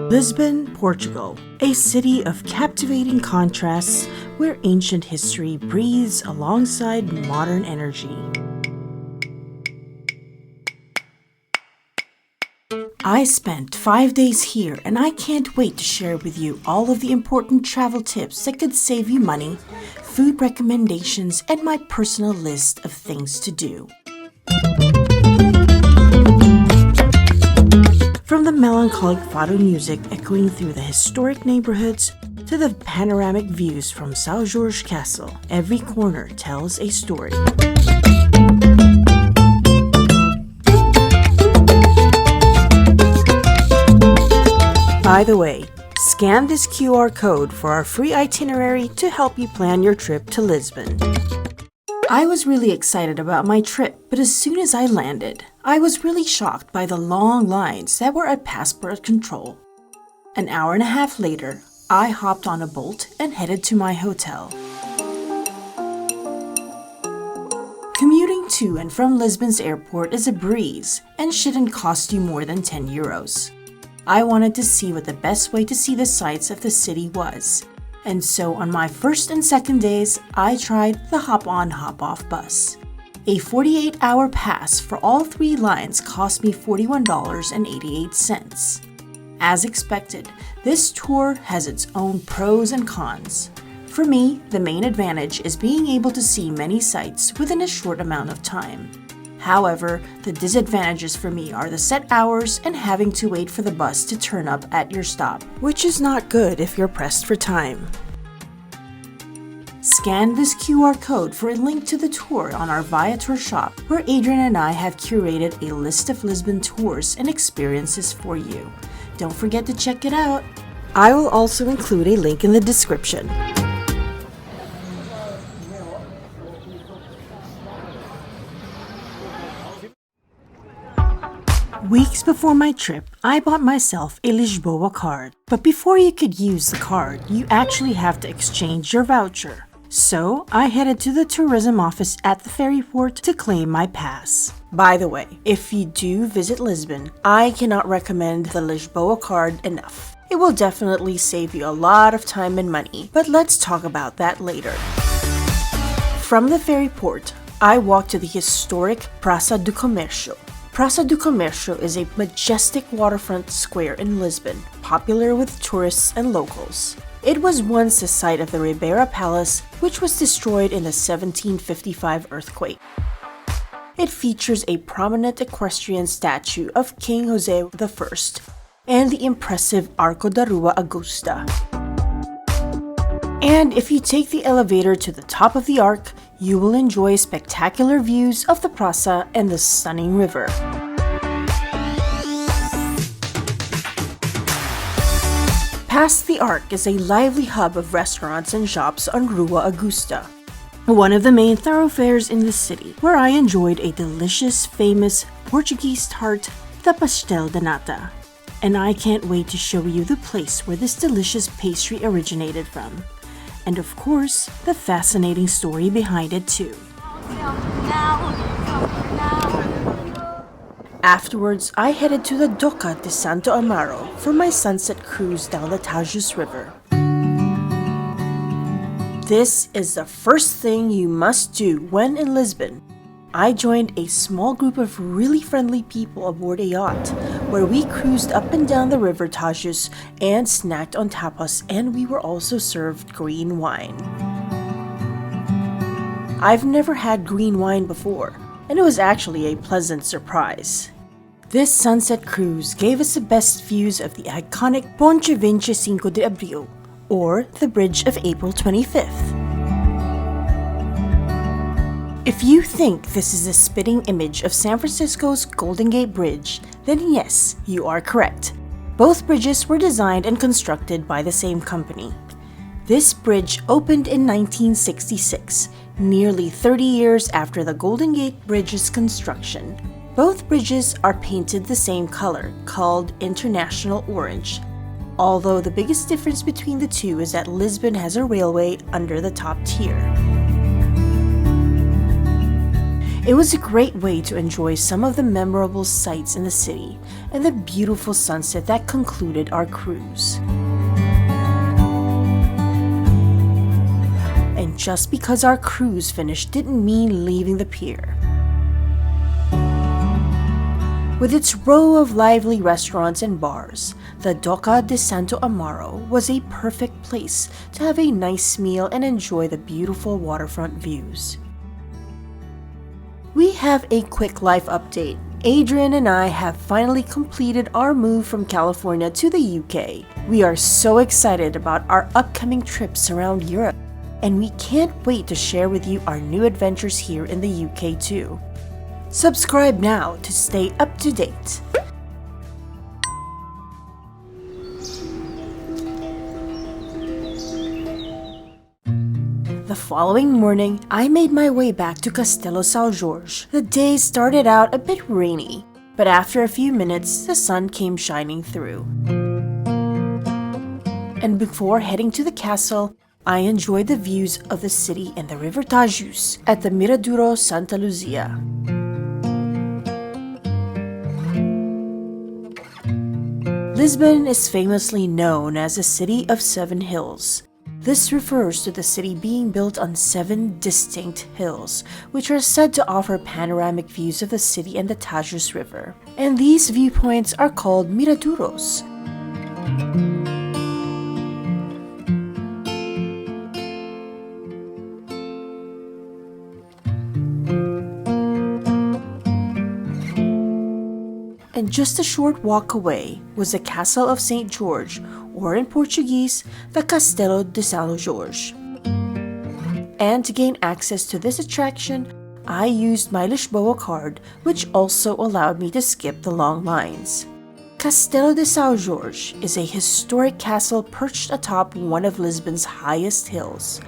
Lisbon, Portugal, a city of captivating contrasts where ancient history breathes alongside modern energy. I spent 5 days here and I can't wait to share with you all of the important travel tips that could save you money, food recommendations, and my personal list of things to do. From the melancholic fado music echoing through the historic neighborhoods to the panoramic views from Sao Jorge Castle, every corner tells a story. By the way, scan this QR code for our free itinerary to help you plan your trip to Lisbon. I was really excited about my trip, but as soon as I landed, I was really shocked by the long lines that were at passport control. An hour and a half later, I hopped on a boat and headed to my hotel. Commuting to and from Lisbon's airport is a breeze and shouldn't cost you more than 10 euros. I wanted to see what the best way to see the sights of the city was. And so on my first and second days, I tried the hop-on, hop-off bus. A 48-hour pass for all 3 lines cost me $41.88. As expected, this tour has its own pros and cons. For me, the main advantage is being able to see many sights within a short amount of time. However, the disadvantages for me are the set hours and having to wait for the bus to turn up at your stop, which is not good if you're pressed for time. Scan this QR code for a link to the tour on our Viator shop, where Adrian and I have curated a list of Lisbon tours and experiences for you. Don't forget to check it out. I will also include a link in the description. Weeks before my trip, I bought myself a Lisboa card. But before you could use the card, you actually have to exchange your voucher. So I headed to the tourism office at the ferry port to claim my pass. By the way, if you do visit Lisbon, I cannot recommend the Lisboa card enough. It will definitely save you a lot of time and money, but let's talk about that later. From the ferry port, I walked to the historic Praça do Comércio. Praça do Comércio is a majestic waterfront square in Lisbon, popular with tourists and locals. It was once the site of the Ribeira Palace, which was destroyed in the 1755 earthquake. It features a prominent equestrian statue of King José I and the impressive Arco da Rua Augusta. And if you take the elevator to the top of the arc, you will enjoy spectacular views of the Praça and the stunning river. Past the arc is a lively hub of restaurants and shops on Rua Augusta, one of the main thoroughfares in the city, where I enjoyed a delicious, famous Portuguese tart, the pastel de nata. And I can't wait to show you the place where this delicious pastry originated from. And of course, the fascinating story behind it too. Afterwards, I headed to the Doca de Santo Amaro for my sunset cruise down the Tagus River. This is the first thing you must do when in Lisbon. I joined a small group of really friendly people aboard a yacht, where we cruised up and down the river Tagus and snacked on tapas, and we were also served green wine. I've never had green wine before, and it was actually a pleasant surprise. This sunset cruise gave us the best views of the iconic Ponte 25 de Abril, or the Bridge of April 25th. If you think this is a spitting image of San Francisco's Golden Gate Bridge, then yes, you are correct. Both bridges were designed and constructed by the same company. This bridge opened in 1966, nearly 30 years after the Golden Gate Bridge's construction. Both bridges are painted the same color, called International Orange, although the biggest difference between the two is that Lisbon has a railway under the top tier. It was a great way to enjoy some of the memorable sights in the city and the beautiful sunset that concluded our cruise. And just because our cruise finished didn't mean leaving the pier. With its row of lively restaurants and bars, the Doca de Santo Amaro was a perfect place to have a nice meal and enjoy the beautiful waterfront views. We have a quick life update. Adrian and I have finally completed our move from California to the UK. We are so excited about our upcoming trips around Europe, and we can't wait to share with you our new adventures here in the UK too. Subscribe now to stay up to date. The following morning, I made my way back to Castelo Sao Jorge. The day started out a bit rainy, but after a few minutes, the sun came shining through. And before heading to the castle, I enjoyed the views of the city and the river Tajus at the Miraduro Santa Lucia. Lisbon is famously known as a city of 7 hills. This refers to the city being built on 7 distinct hills, which are said to offer panoramic views of the city and the Tagus River. And these viewpoints are called Miraduros. And just a short walk away was the Castle of St. George, or in Portuguese, the Castelo de Sao Jorge. And to gain access to this attraction, I used my Lisboa card, which also allowed me to skip the long lines. Castelo de Sao Jorge is a historic castle perched atop one of Lisbon's highest hills,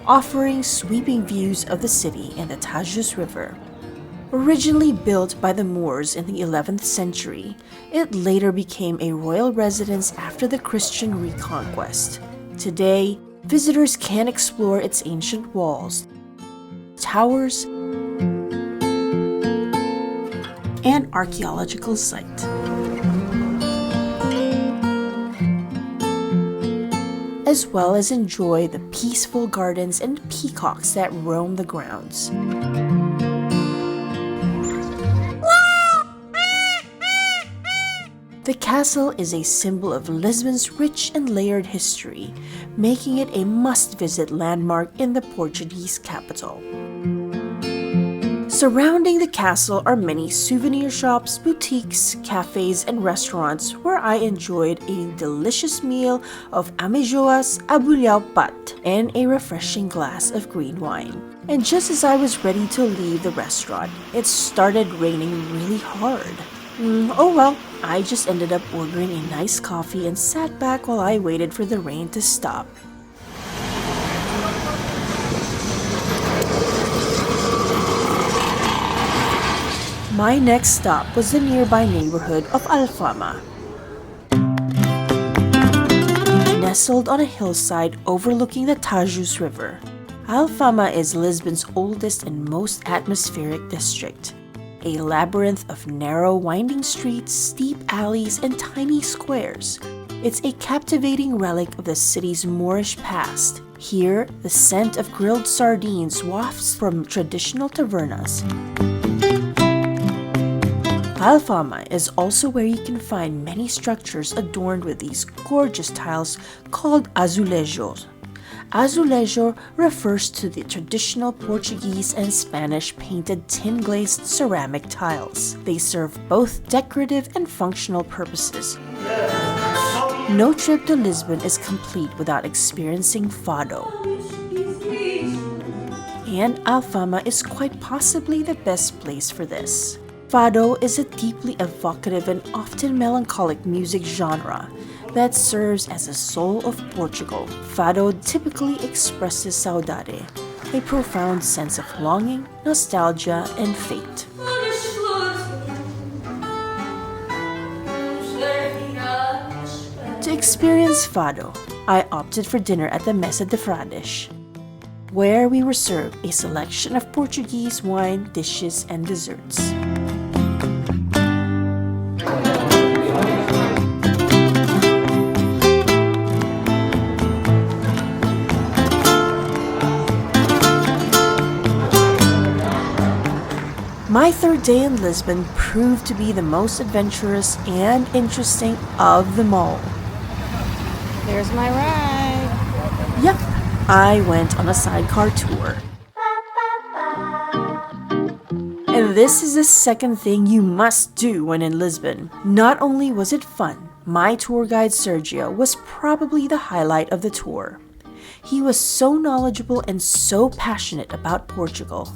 offering sweeping views of the city and the Tagus River. Originally built by the Moors in the 11th century, it later became a royal residence after the Christian reconquest. Today, visitors can explore its ancient walls, towers, and archaeological site. As well as enjoy the peaceful gardens and peacocks that roam the grounds. The castle is a symbol of Lisbon's rich and layered history, making it a must-visit landmark in the Portuguese capital. Surrounding the castle are many souvenir shops, boutiques, cafes, and restaurants where I enjoyed a delicious meal of ameijoas, abulhau pat, and a refreshing glass of green wine. And just as I was ready to leave the restaurant, it started raining really hard. Oh well, I just ended up ordering a nice coffee and sat back while I waited for the rain to stop. My next stop was the nearby neighborhood of Alfama. Nestled on a hillside overlooking the Tagus River, Alfama is Lisbon's oldest and most atmospheric district. A labyrinth of narrow, winding streets, steep alleys, and tiny squares. It's a captivating relic of the city's Moorish past. Here, the scent of grilled sardines wafts from traditional tavernas. Alfama is also where you can find many structures adorned with these gorgeous tiles called azulejos. Azulejo refers to the traditional Portuguese and Spanish painted tin-glazed ceramic tiles. They serve both decorative and functional purposes. No trip to Lisbon is complete without experiencing Fado. And Alfama is quite possibly the best place for this. Fado is a deeply evocative and often melancholic music genre that serves as the soul of Portugal. Fado typically expresses saudade, a profound sense of longing, nostalgia, and fate. To experience Fado, I opted for dinner at the Mesa de Frades. where we were served a selection of Portuguese wine, dishes, and desserts. My third day in Lisbon proved to be the most adventurous and interesting of them all. There's my ride. Yep, I went on a sidecar tour. And this is the second thing you must do when in Lisbon. Not only was it fun, my tour guide Sergio was probably the highlight of the tour. He was so knowledgeable and so passionate about Portugal.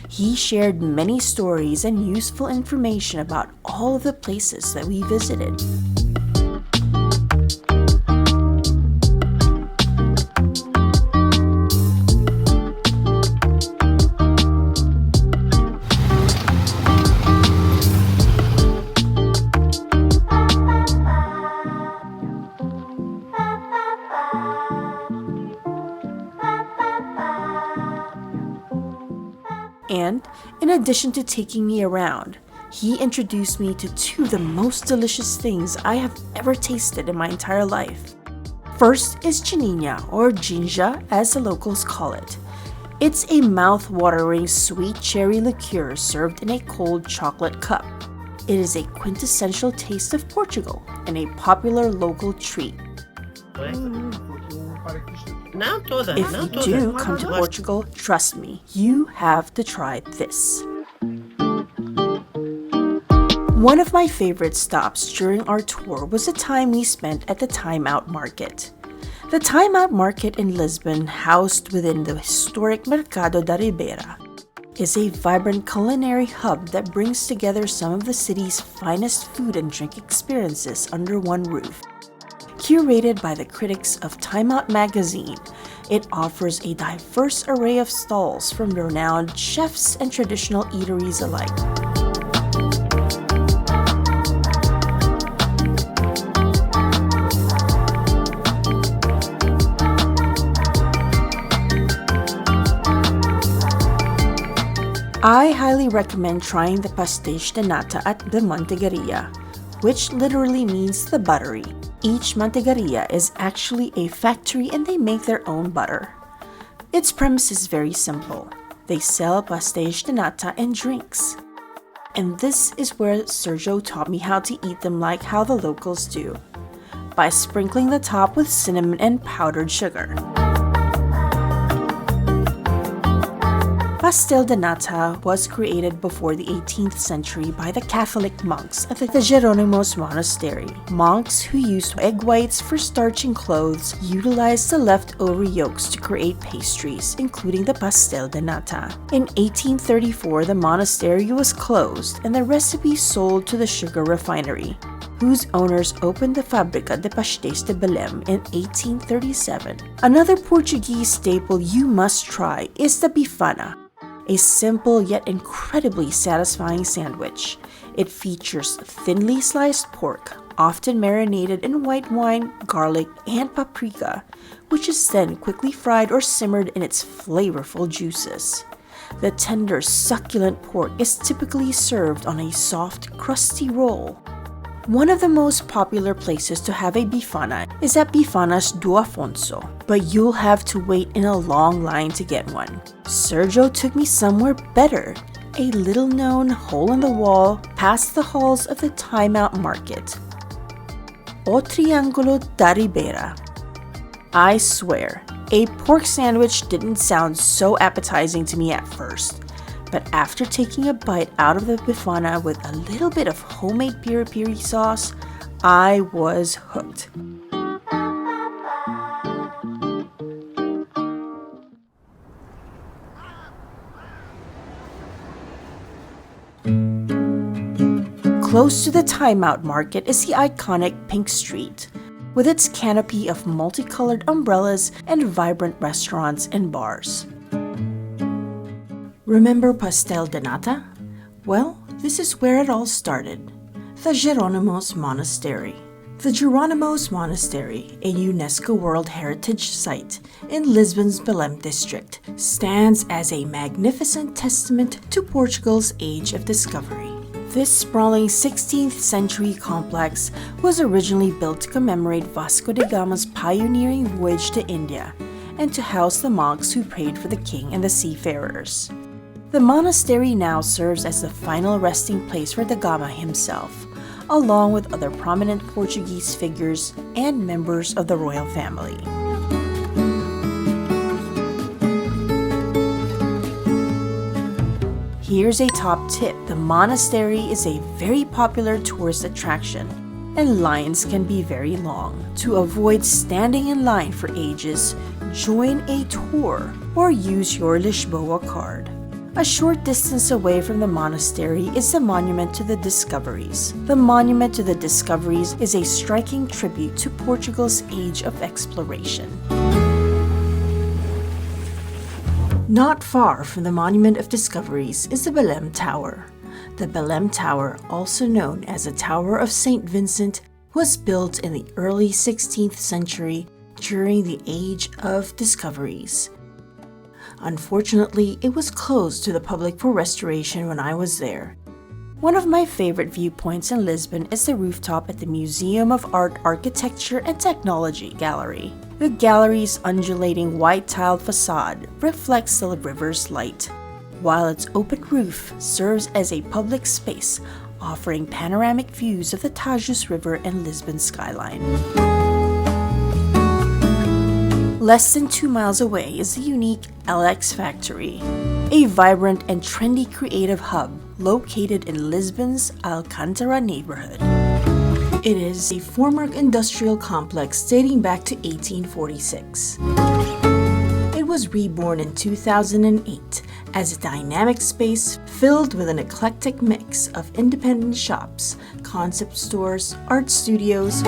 He shared many stories and useful information about all of the places that we visited. And in addition to taking me around, he introduced me to two of the most delicious things I have ever tasted in my entire life. First is chininha, or ginja as the locals call it. It's a mouth-watering sweet cherry liqueur served in a cold chocolate cup. It is a quintessential taste of Portugal and a popular local treat. If you do come to Portugal, trust me, you have to try this. One of my favorite stops during our tour was the time we spent at the Time Out Market. The Time Out Market in Lisbon, housed within the historic Mercado da Ribeira, is a vibrant culinary hub that brings together some of the city's finest food and drink experiences under one roof. Curated by the critics of Time Out magazine, it offers a diverse array of stalls from renowned chefs and traditional eateries alike. I highly recommend trying the pastéis de nata at the Mantegaria, which literally means the buttery. Each mantegaria is actually a factory and they make their own butter. Its premise is very simple. They sell pastéis de nata and drinks. And this is where Sergio taught me how to eat them like how the locals do, by sprinkling the top with cinnamon and powdered sugar. Pastel de nata was created before the 18th century by the Catholic monks at the Jerónimos Monastery. Monks who used egg whites for starching clothes utilized the leftover yolks to create pastries, including the pastel de nata. In 1834, the monastery was closed and the recipe sold to the sugar refinery, whose owners opened the Fábrica de Pastéis de Belém in 1837. Another Portuguese staple you must try is the bifana, a simple yet incredibly satisfying sandwich. It features thinly sliced pork, often marinated in white wine, garlic, and paprika, which is then quickly fried or simmered in its flavorful juices. The tender, succulent pork is typically served on a soft, crusty roll. One of the most popular places to have a bifana is at Bifanas do Afonso, but you'll have to wait in a long line to get one. Sergio took me somewhere better, a little-known hole-in-the-wall past the halls of the Time Out Market. O Triângulo da Ribeira. I swear, a pork sandwich didn't sound so appetizing to me at first. But after taking a bite out of the bifana with a little bit of homemade piri-piri sauce, I was hooked. Close to the Time Out Market is the iconic Pink Street, with its canopy of multicolored umbrellas and vibrant restaurants and bars. Remember pastel de nata? Well, this is where it all started, the Jerónimos Monastery. The Jerónimos Monastery, a UNESCO World Heritage Site in Lisbon's Belém district, stands as a magnificent testament to Portugal's age of discovery. This sprawling 16th century complex was originally built to commemorate Vasco da Gama's pioneering voyage to India and to house the monks who prayed for the king and the seafarers. The monastery now serves as the final resting place for da Gama himself, along with other prominent Portuguese figures and members of the royal family. Here's a top tip. The monastery is a very popular tourist attraction, and lines can be very long. To avoid standing in line for ages, join a tour or use your Lisboa card. A short distance away from the monastery is the Monument to the Discoveries. The Monument to the Discoveries is a striking tribute to Portugal's age of exploration. Not far from the Monument of Discoveries is the Belém Tower. The Belém Tower, also known as the Tower of St. Vincent, was built in the early 16th century during the Age of Discoveries. Unfortunately, it was closed to the public for restoration when I was there. One of my favorite viewpoints in Lisbon is the rooftop at the Museum of Art, Architecture and Technology Gallery. The gallery's undulating white-tiled facade reflects the river's light, while its open roof serves as a public space, offering panoramic views of the Tagus River and Lisbon skyline. Less than 2 miles away is the unique LX Factory, a vibrant and trendy creative hub located in Lisbon's Alcântara neighborhood. It is a former industrial complex dating back to 1846. It was reborn in 2008 as a dynamic space filled with an eclectic mix of independent shops, concept stores, art studios,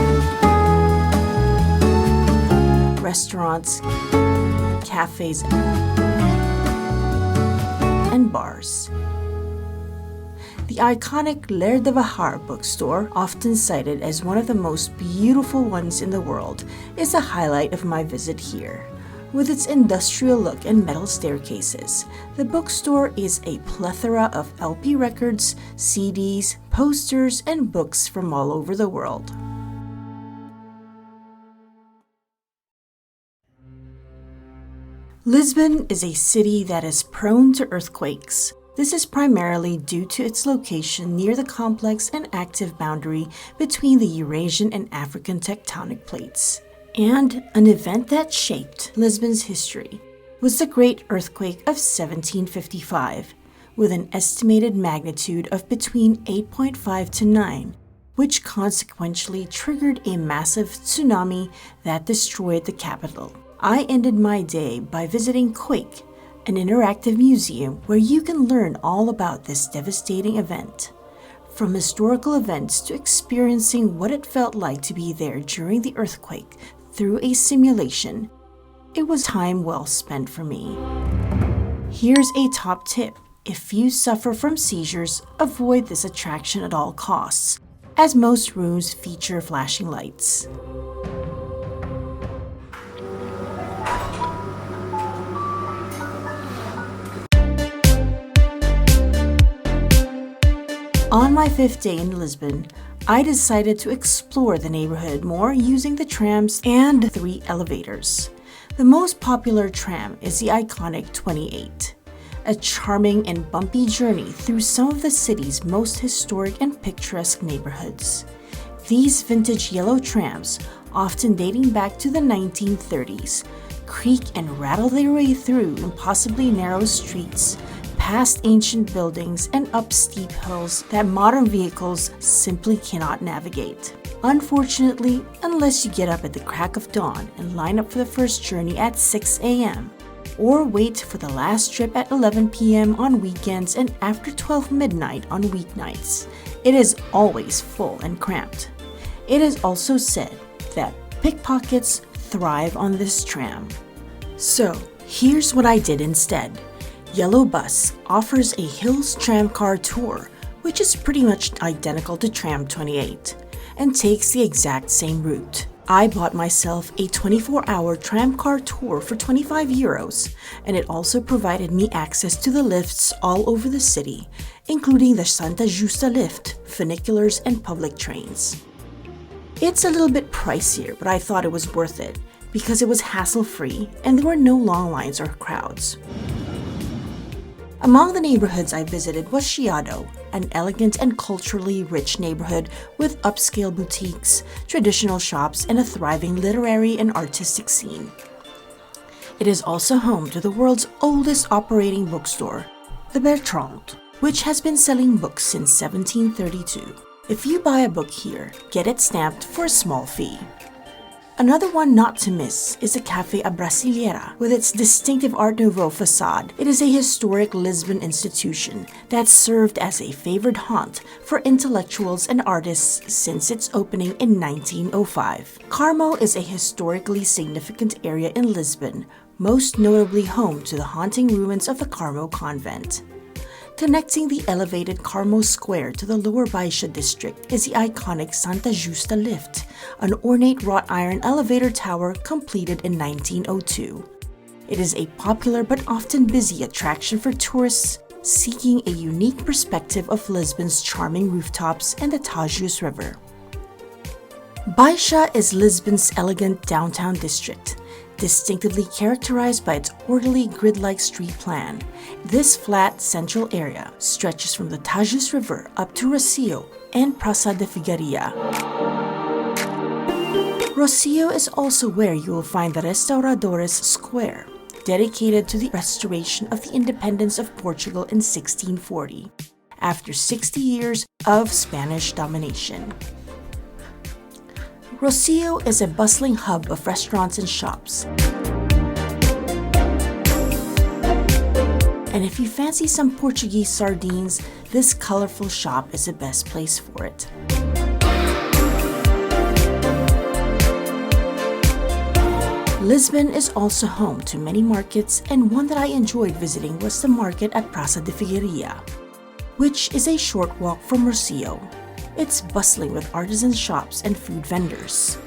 restaurants, cafes, and bars. The iconic L'Air de Bahar bookstore, often cited as one of the most beautiful ones in the world, is a highlight of my visit here. With its industrial look and metal staircases, the bookstore is a plethora of LP records, CDs, posters, and books from all over the world. Lisbon is a city that is prone to earthquakes. This is primarily due to its location near the complex and active boundary between the Eurasian and African tectonic plates. And an event that shaped Lisbon's history was the Great Earthquake of 1755, with an estimated magnitude of between 8.5 to 9, which consequently triggered a massive tsunami that destroyed the capital. I ended my day by visiting Quake, an interactive museum where you can learn all about this devastating event. From historical events to experiencing what it felt like to be there during the earthquake through a simulation, it was time well spent for me. Here's a top tip. If you suffer from seizures, avoid this attraction at all costs, as most rooms feature flashing lights. On my 5th day in Lisbon, I decided to explore the neighborhood more using the trams and 3 elevators. The most popular tram is the iconic 28, a charming and bumpy journey through some of the city's most historic and picturesque neighborhoods. These vintage yellow trams, often dating back to the 1930s, creak and rattle their way through impossibly narrow streets, past ancient buildings and up steep hills that modern vehicles simply cannot navigate. Unfortunately, unless you get up at the crack of dawn and line up for the first journey at 6 a.m., or wait for the last trip at 11 p.m. on weekends and after 12 midnight on weeknights, it is always full and cramped. It is also said that pickpockets thrive on this tram. So, here's what I did instead. Yellow Bus offers a Hills tramcar tour, which is pretty much identical to Tram 28. and takes the exact same route. I bought myself a 24-hour tram car tour for 25 euros, and it also provided me access to the lifts all over the city, including the Santa Justa lift, funiculars, and public trains. It's a little bit pricier, but I thought it was worth it because it was hassle-free and there were no long lines or crowds. Among the neighborhoods I visited was Chiado, an elegant and culturally rich neighborhood with upscale boutiques, traditional shops, and a thriving literary and artistic scene. It is also home to the world's oldest operating bookstore, the Bertrand, which has been selling books since 1732. If you buy a book here, get it stamped for a small fee. Another one not to miss is the Café a Brasileira. With its distinctive Art Nouveau facade, it is a historic Lisbon institution that served as a favored haunt for intellectuals and artists since its opening in 1905. Carmo is a historically significant area in Lisbon, most notably home to the haunting ruins of the Carmo convent. Connecting the elevated Carmo Square to the Lower Baixa district is the iconic Santa Justa lift, an ornate wrought iron elevator tower completed in 1902. It is a popular but often busy attraction for tourists seeking a unique perspective of Lisbon's charming rooftops and the Tagus River. Baixa is Lisbon's elegant downtown district, distinctively characterized by its orderly grid-like street plan. This flat central area stretches from the Tagus River up to Rocio and Praça de Figueira. Rocio is also where you will find the Restauradores Square, dedicated to the restoration of the independence of Portugal in 1640, after 60 years of Spanish domination. Rocio is a bustling hub of restaurants and shops. And if you fancy some Portuguese sardines, this colorful shop is the best place for it. Lisbon is also home to many markets, and one that I enjoyed visiting was the market at Praça de Figueira, which is a short walk from Rocio. It's bustling with artisan shops and food vendors.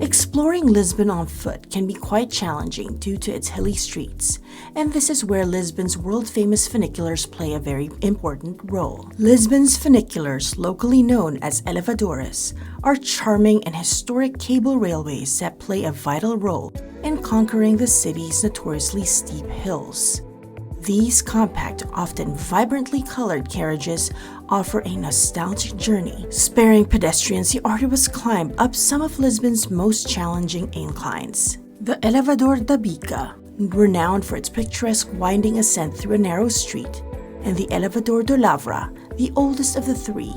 Exploring Lisbon on foot can be quite challenging due to its hilly streets, and this is where Lisbon's world-famous funiculars play a very important role. Lisbon's funiculars, locally known as elevadores, are charming and historic cable railways that play a vital role in conquering the city's notoriously steep hills. These compact, often vibrantly colored carriages offer a nostalgic journey, sparing pedestrians the arduous climb up some of Lisbon's most challenging inclines. The Elevador da Bica, renowned for its picturesque winding ascent through a narrow street, and the Elevador do Lavra, the oldest of the three,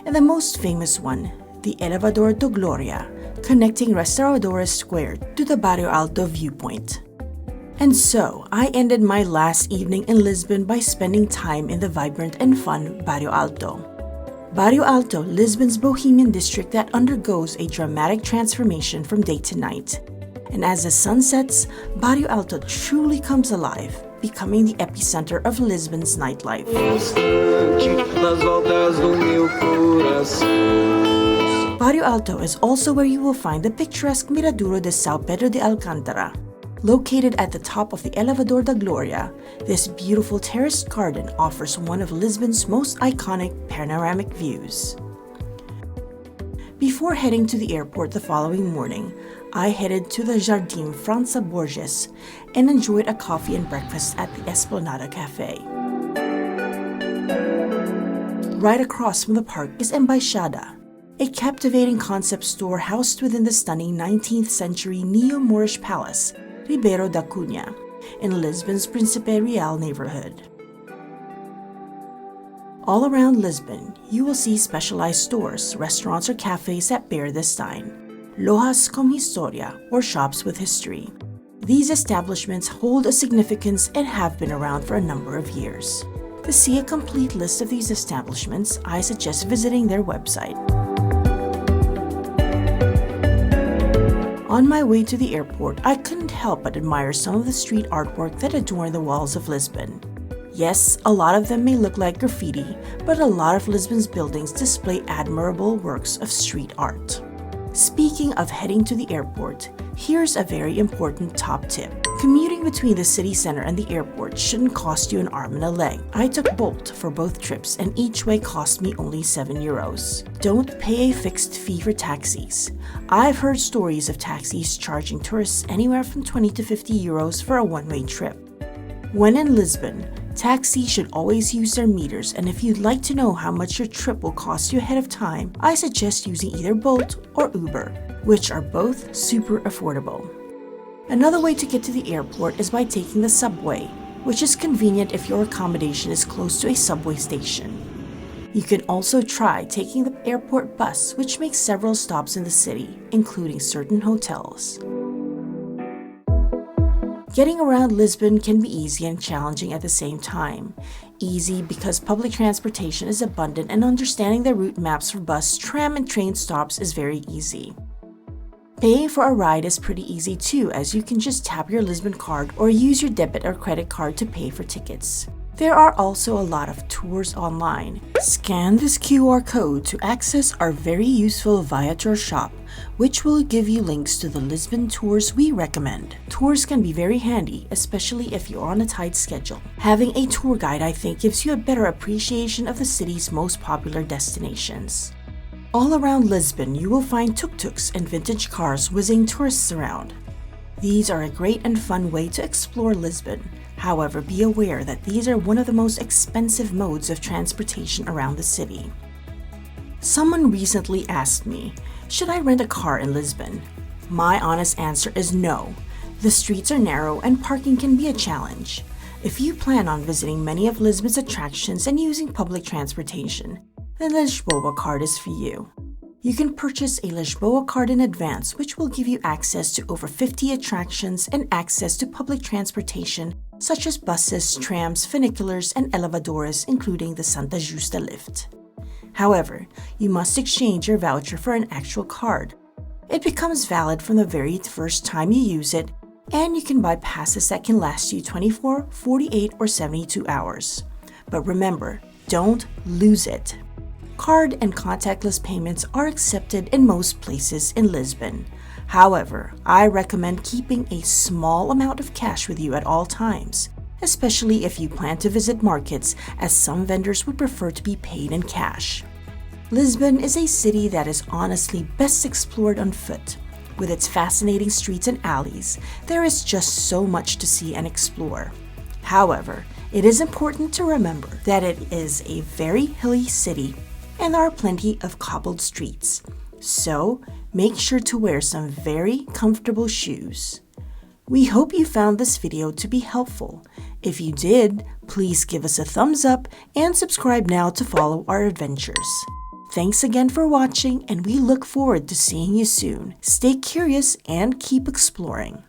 and the most famous one, the Elevador do Gloria, connecting Restauradores Square to the Barrio Alto viewpoint. And so, I ended my last evening in Lisbon by spending time in the vibrant and fun Barrio Alto. Barrio Alto, Lisbon's bohemian district that undergoes a dramatic transformation from day to night. And as the sun sets, Barrio Alto truly comes alive, becoming the epicenter of Lisbon's nightlife. Barrio Alto is also where you will find the picturesque Miraduro de São Pedro de Alcântara. Located at the top of the Elevador da Gloria, this beautiful terraced garden offers one of Lisbon's most iconic panoramic views. Before heading to the airport the following morning, I headed to the Jardim França Borges and enjoyed a coffee and breakfast at the Esplanada Cafe. Right across from the park is Embaixada, a captivating concept store housed within the stunning 19th century neo-Moorish palace, Ribeiro da Cunha, in Lisbon's Príncipe Real neighborhood. All around Lisbon, you will see specialized stores, restaurants, or cafes that bear this sign, Lojas com Historia, or shops with history. These establishments hold a significance and have been around for a number of years. To see a complete list of these establishments, I suggest visiting their website. On my way to the airport, I couldn't help but admire some of the street artwork that adorn the walls of Lisbon. Yes, a lot of them may look like graffiti, but a lot of Lisbon's buildings display admirable works of street art. Speaking of heading to the airport, here's a very important top tip. Commuting between the city center and the airport shouldn't cost you an arm and a leg. I took Bolt for both trips and each way cost me only €7. Don't pay a fixed fee for taxis. I've heard stories of taxis charging tourists anywhere from 20 to €50 for a one-way trip. When in Lisbon, taxis should always use their meters, and if you'd like to know how much your trip will cost you ahead of time, I suggest using either Bolt or Uber, which are both super affordable. Another way to get to the airport is by taking the subway, which is convenient if your accommodation is close to a subway station. You can also try taking the airport bus, which makes several stops in the city, including certain hotels. Getting around Lisbon can be easy and challenging at the same time. Easy because public transportation is abundant and understanding the route maps for bus, tram, and train stops is very easy. Paying for a ride is pretty easy too, as you can just tap your Lisbon card or use your debit or credit card to pay for tickets. There are also a lot of tours online. Scan this QR code to access our very useful Viator shop, which will give you links to the Lisbon tours we recommend. Tours can be very handy, especially if you're on a tight schedule. Having a tour guide, I think, gives you a better appreciation of the city's most popular destinations. All around Lisbon, you will find tuk-tuks and vintage cars whizzing tourists around. These are a great and fun way to explore Lisbon. However, be aware that these are one of the most expensive modes of transportation around the city. Someone recently asked me, should I rent a car in Lisbon? My honest answer is no. The streets are narrow and parking can be a challenge. If you plan on visiting many of Lisbon's attractions and using public transportation, then the Lisboa card is for you. You can purchase a Lisboa card in advance, which will give you access to over 50 attractions and access to public transportation such as buses, trams, funiculars, and elevadores, including the Santa Justa lift. However, you must exchange your voucher for an actual card. It becomes valid from the very first time you use it, and you can buy passes that can last you 24, 48, or 72 hours. But remember, don't lose it. Card and contactless payments are accepted in most places in Lisbon. However, I recommend keeping a small amount of cash with you at all times, especially if you plan to visit markets, as some vendors would prefer to be paid in cash. Lisbon is a city that is honestly best explored on foot. With its fascinating streets and alleys, there is just so much to see and explore. However, it is important to remember that it is a very hilly city and there are plenty of cobbled streets. So, make sure to wear some very comfortable shoes. We hope you found this video to be helpful. If you did, please give us a thumbs up and subscribe now to follow our adventures. Thanks again for watching, and we look forward to seeing you soon. Stay curious and keep exploring.